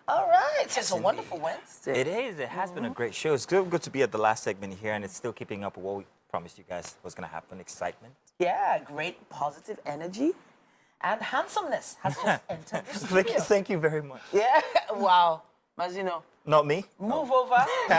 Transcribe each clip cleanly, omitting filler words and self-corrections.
All right, it's a wonderful Wednesday. It is. It has been a great show. It's good to be at the last segment here, and it's still keeping up with what we promised you guys was going to happen. Excitement. Yeah, great positive energy. And handsomeness has just entered the studio. Thank you very much. Yeah, wow. Mazino. Not me. Move over. We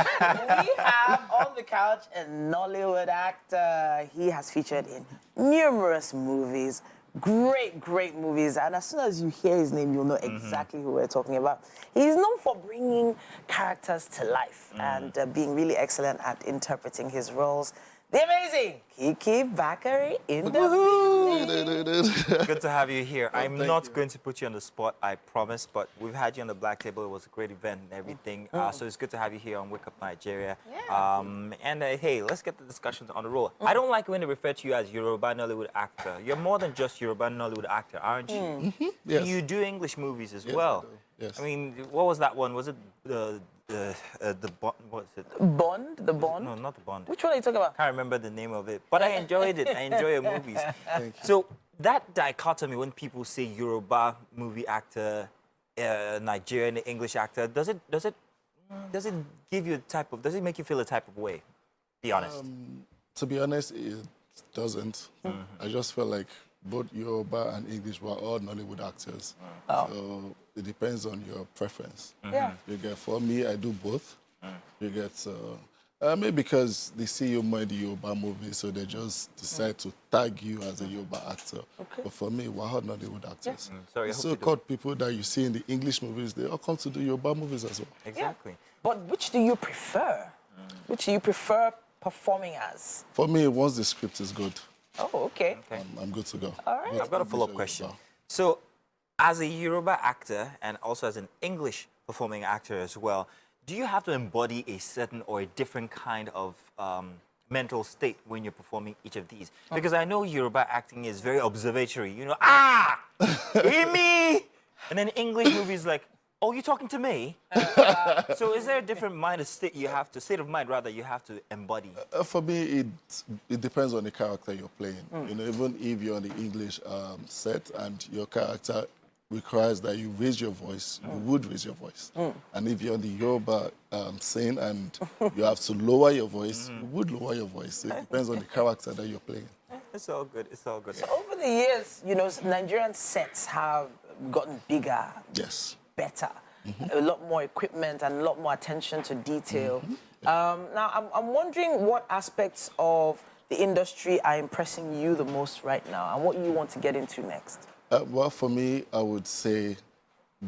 have on the couch a Nollywood actor. He has featured in numerous movies. Great movies. And as soon as you hear his name, you'll know exactly who we're talking about. He's known for bringing characters to life and being really excellent at interpreting his roles. The amazing Kiki Bakare in the building. Good to have you here. I'm not going to put you on the spot, I promise, but we've had you on the black table. It was a great event and everything. So it's good to have you here on Wake Up Nigeria. Yeah. Hey, let's get the discussions on the roll. I don't like when they refer to you as Yoruba Nollywood actor. You're more than just Yoruba Nollywood actor, aren't you? Yes. You do English movies as well. Yes. I mean, what was that one? Was it the Bond? What is it? Bond? The Bond? No, not the Bond. Which one are you talking about? Can't remember the name of it, but I enjoyed it. I enjoy your movies. Thank you. So that dichotomy, when people say Yoruba movie actor, Nigerian English actor, does it give you a type of? Does it make you feel a type of way? Be honest. To be honest, it doesn't. I just feel like both Yoruba and English were all Nollywood actors. So it depends on your preference. Yeah. You get, for me, I do both. You get, maybe because they see you more in the Yoruba movie, so they just decide to tag you as a Yoruba actor. Okay. But for me, we're all Nollywood actors. Sorry, I The hope you don't- so-called people that you see in the English movies, they all come to the Yoruba movies as well. Exactly. But which do you prefer? Which do you prefer performing as? For me, once the script is good, Oh, okay. I'm good to go. All right. Both I've got a English follow-up and question. Yoruba. So, as a Yoruba actor and also as an English performing actor as well, do you have to embody a certain or a different kind of mental state when you're performing each of these? Because I know Yoruba acting is very observatory. You know, hear me! And then English movies like, oh, you talking to me? So is there a different state of mind rather, you have to embody? For me, it depends on the character you're playing. You know, even if you're on the English set and your character requires that you raise your voice, you would raise your voice. And if you're on the Yoruba scene and you have to lower your voice, you would lower your voice. It depends on the character that you're playing. It's all good. It's all good. So over the years, you know, Nigerian sets have gotten bigger, Yes. better, a lot more equipment and a lot more attention to detail. Now, I'm wondering what aspects of the industry are impressing you the most right now and what you want to get into next. Well, for me, I would say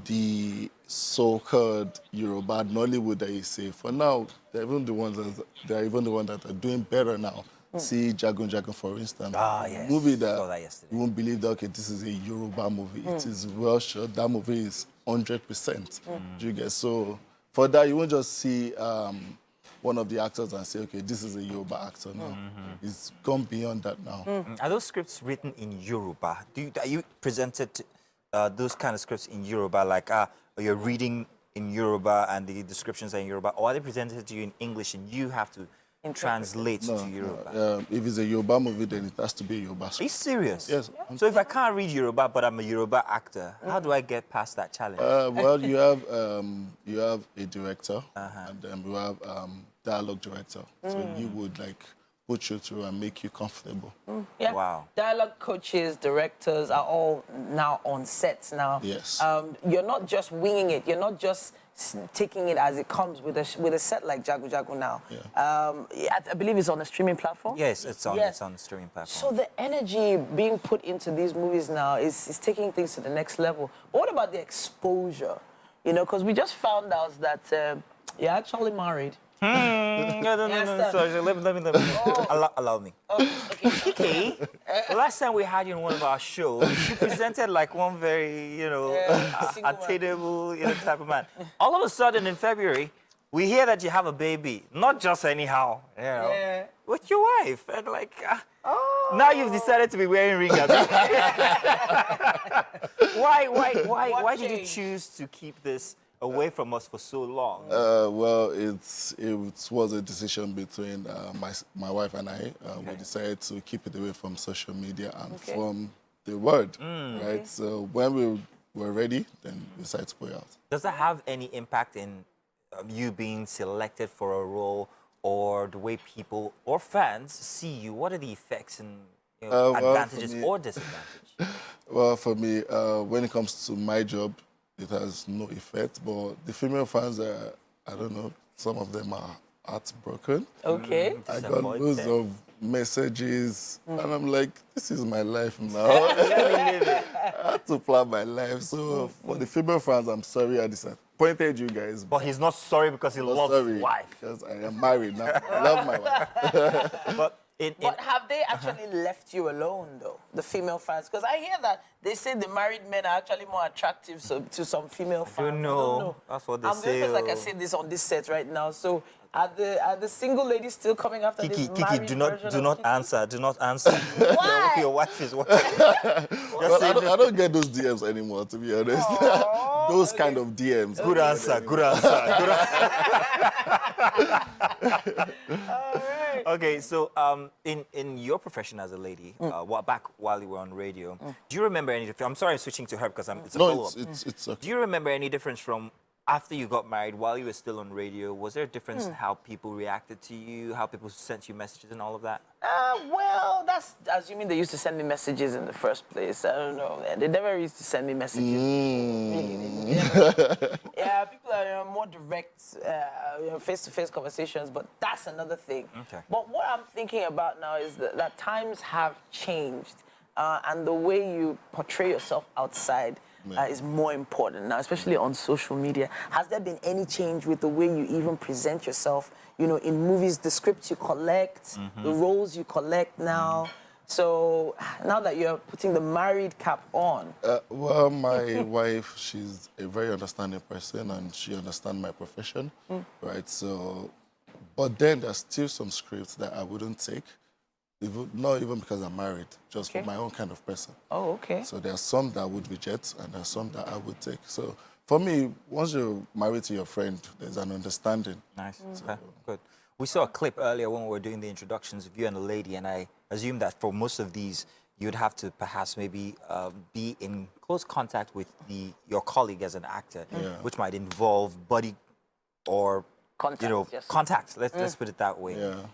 the so-called Yoruba Nollywood that you say. For now, they're even the ones that are doing better now. See Jagun Jagun, for instance. Yes. Movie Saw that that yesterday. you won't believe that, okay, this is a Yoruba movie. It is well shot. That movie is 100%. Do you get? So for that, you won't just see one of the actors and say, okay, this is a Yoruba actor now. It's gone beyond that now. Are those scripts written in Yoruba? Are you presented those kind of scripts in Yoruba, like you're reading in Yoruba and the descriptions are in Yoruba, or are they presented to you in English and you have to translate to Yoruba? If it's a Yoruba movie, then it has to be a Yoruba Are you script. serious? Yes. So if I can't read Yoruba, but I'm a Yoruba actor, how do I get past that challenge? Well, you have a director, and then you have dialogue director. So he would like put you through and make you comfortable. Yeah. Wow. Dialogue coaches, directors are all now on sets now. Yes. You're not just winging it. You're not just taking it as it comes with a set like Jagu Jagu now. Yeah. I believe it's on a streaming platform. Yes, it's on Yes. the streaming platform. So the energy being put into these movies now is taking things to the next level. But what about the exposure? You know, because we just found out that you're actually married. No. Sorry, let me. Allow me. Okay. Kiki, the last time we had you on one of our shows, you presented like one very, single man. attainable, type of man. All of a sudden in February, we hear that you have a baby, not just anyhow, with your wife, and like, now you've decided to be wearing ring. Why did you choose to keep this away from us for so long? Well, it was a decision between my wife and I. We decided to keep it away from social media and from the world, right? So when we we're ready, then we decide to put it out. Does that have any impact in you being selected for a role, or the way people or fans see you? What are the effects and Well, for advantages me- or disadvantages? Well, for me, when it comes to my job, it has no effect. But the female fans, I don't know, some of them are heartbroken. Okay. I got loads Disappointed. of messages, and I'm like, this is my life now. I had to plan my life. So for the female fans, I'm sorry I disappointed you guys. But he's not sorry because he I'm loves sorry his wife. because I am married now. I love my wife. But But have they actually left you alone, though, the female fans? Because I hear that they say the married men are actually more attractive to some female fans. don't know. That's what they I'm say, doing like I oh. say this on this set right now. So are the single ladies still coming after this Kiki, married do version not of Kiki? answer. Do not answer. Why? Your wife is watching. Well, I don't get those DMs anymore, to be honest. Those kind of DMs. Good answer. Good answer. Good answer. Okay, so in your profession as a lady, back while you were on radio, do you remember any? I'm sorry, I'm switching to her because it's a No, follow-up. it's okay. Do you remember any difference from after you got married, while you were still on radio? Was there a difference in how people reacted to you, how people sent you messages and all of that? Well, that's assuming they used to send me messages in the first place. I don't know. They never used to send me messages. Really, they never. Yeah, people are more direct, face-to-face conversations, but that's another thing. Okay. But what I'm thinking about now is that times have changed, and the way you portray yourself outside is more important now, especially on social media. Has there been any change with the way you even present yourself? You know, in movies, the scripts you collect, the roles you collect now. So now that you're putting the married cap on, Well, my wife, she's a very understanding person, and she understands my profession, right? So, but then there's still some scripts that I wouldn't take, not even because I'm married, just for Okay. my own kind of person. oh, okay. So there are some that I would reject, and there are some that I would take. So for me, once you're married to your friend, there's an understanding. Nice. Okay, good. We saw a clip earlier when we were doing the introductions of you and a lady, and I assume that for most of these, you'd have to perhaps maybe be in close contact with your colleague as an actor, which might involve buddy or Contact, yes. contact. Let's put it that way. Yeah.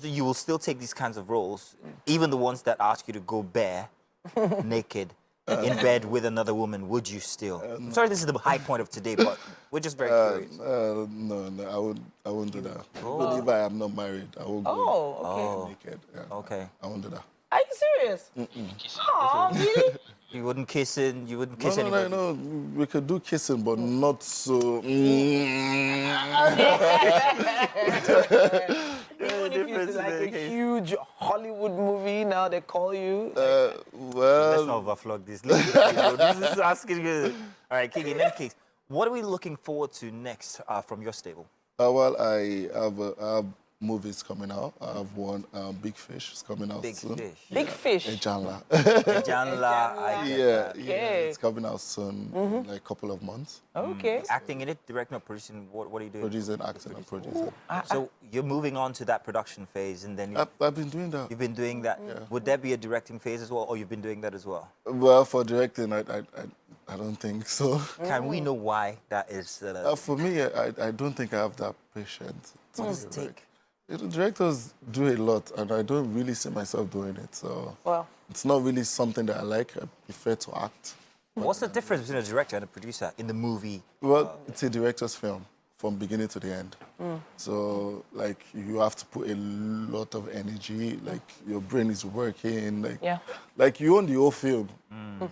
You will still take these kinds of roles, even the ones that ask you to go bare, naked, in bed with another woman. Would you still? I'm sorry, this is the high point of today, but we're just very curious. No, I won't do that. Even if I am not married, I won't go Oh, okay. naked. Yeah, Okay. I won't do that. Are you serious? Oh, really? You wouldn't kiss it. You wouldn't No, kiss no, anybody. no, we could do kissing, but not so. Even if it's like a huge Hollywood movie, now they call you. Let's Well, not overflog this. This is asking you. All right, Kiki, in any case, what are we looking forward to next from your stable? well, I have movies coming out. I have one, Big Fish, is coming out Big soon. Fish. Big Fish. Janla. Janla, I get Yeah, that. Okay. it's coming out soon, in like a couple of months. Okay. Acting in it, directing or producing, what are you doing? Producing, acting, and producing. So you're moving on to that production phase, and then I've been doing that. you've been doing that. Would there be a directing phase as well, or you've been doing that as well? Well, for directing, I don't think so. Can we know why that is? For me, I don't think I have that patience. What does it take? Directors do a lot, and I don't really see myself doing it. So Well, it's not really something that I like. I prefer to act. What's the difference between a director and a producer in the movie? Well, it's a director's film from beginning to the end. So, like, you have to put a lot of energy. Like, your brain is working. Like, Yeah. like you own the whole film.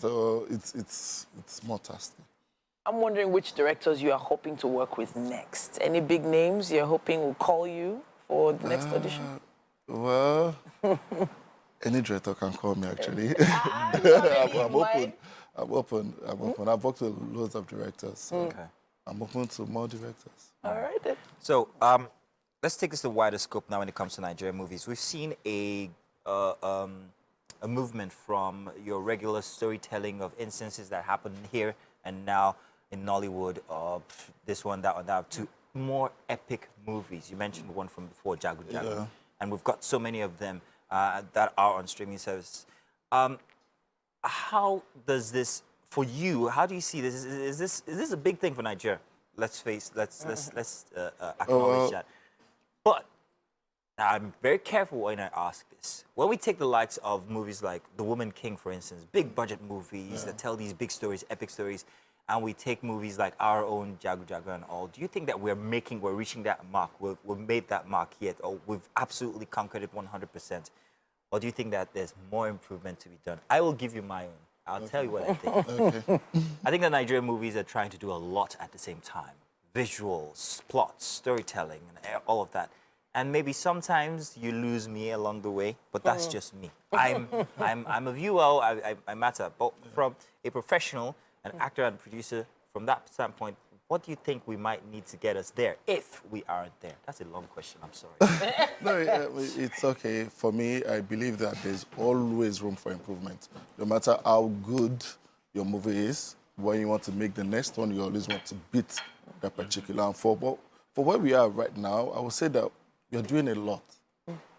So it's more tasking. I'm wondering which directors you are hoping to work with next. Any big names you're hoping will call you for the next audition? Well, any director can call me, actually. I'm open. I'm open. I've worked with loads of directors. So Okay. I'm open to more directors. All right then. So let's take this to a wider scope now when it comes to Nigerian movies. We've seen a movement from your regular storytelling of instances that happen here and now in Nollywood, this one, that one, that, to more epic movies. You mentioned one from before, Jagu Jagu. Yeah. And we've got so many of them that are on streaming services. How does this for you, how do you see this? Is this a big thing for Nigeria? Let's acknowledge that. But I'm very careful when I ask this. When we take the likes of movies like The Woman King, for instance, big budget movies that tell these big stories, epic stories, and we take movies like our own Jagu Jagu and all, do you think that we're reaching that mark? We've made that mark yet, or we've absolutely conquered it 100%? Or do you think that there's more improvement to be done? I will give you my own. I'll tell you what I think. Okay. I think the Nigerian movies are trying to do a lot at the same time. Visuals, plots, storytelling, and all of that. And maybe sometimes you lose me along the way, but that's just me. I'm a viewer, I matter. But from a professional, an actor and producer, from that standpoint, what do you think we might need to get us there if we aren't there? That's a long question, I'm sorry. No, it's okay. For me, I believe that there's always room for improvement. No matter how good your movie is, when you want to make the next one, you always want to beat that particular. And for where we are right now, I would say that you're doing a lot.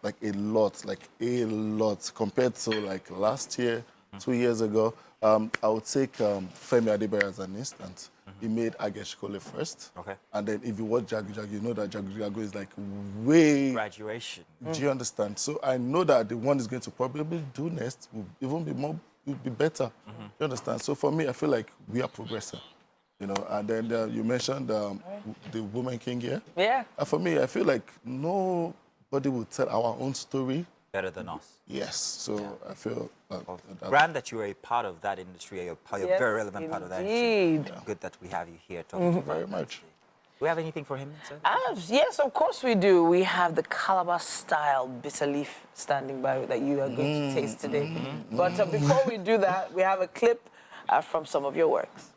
Like a lot compared to like last year, 2 years ago. I would take Femi Adebayo as an instance. He made Ageshkole first. Okay. And then if you watch Jagu Jagu, you know that Jagu Jagu is like way... Graduation. Do you understand? So I know that the one is going to probably do next will even be more, will be better. Do you understand? So for me, I feel like we are progressing. You know, and then you mentioned the Woman King here. Yeah. For me, I feel like nobody will tell our own story Better than us. Yes, so I feel Grand that you are a part of that industry, you're a very relevant part of that industry. Good that we have you here talking about very much. Do we have anything for him, sir? Yes, of course we do. We have the Calabar style bitter leaf standing by that you are going to taste today. But before we do that, we have a clip from some of your works.